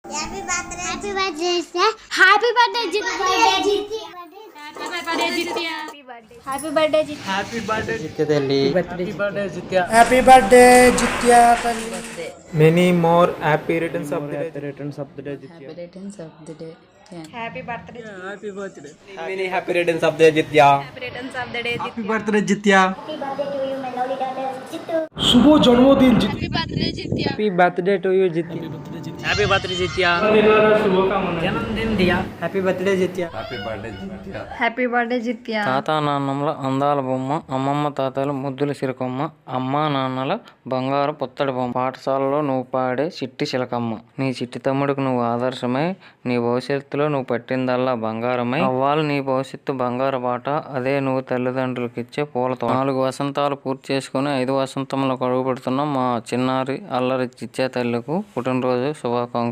Happy birthday happy birthday happy birthday Jitya happy birthday Jitya happy birthday Jitya తల్లి happy birthday Jitya happy birthday Jitya తల్లి many more happy returns of the day Jitya Happy returns of the day. Yeah. Happy birthday happy birthday many happy returns of the day Jitya returns of the day happy birthday Jitya happy birthday to you my lovely daughter Jittu शुभ जन्मदिन Jitya happy birthday Jitya happy birthday to you Jitiya happy birthday जित्या शुभकामना जन्मदिन दिया happy birthday जित्या happy birthday జిత్య తాత నాన్నమ్మల అందాల బొమ్మ, అమ్మమ్మ తాతల ముద్దుల సిరకొమ్మ, అమ్మా నాన్నల బంగారు పొత్తడి బొమ్మ, పాఠశాలలో నువ్వు పాడే చిట్టి చిలకమ్మ, నీ చిట్టి తమ్ముడికి నువ్వు ఆదర్శమై, నీ భవిష్యత్తులో నువ్వు పట్టిందల్లా బంగారమై అవ్వాలి నీ భవిష్యత్తు బంగారు బాట, అదే నువ్వు తల్లిదండ్రులకు ఇచ్చే పూలతో. 4 వసంతాలు పూర్తి చేసుకుని 5 వసంతంలో అడుగు పెడుతున్న మా చిన్నారి అల్లరి చిచ్చే తల్లికు పుట్టినరోజు శుభాకాంక్షలు.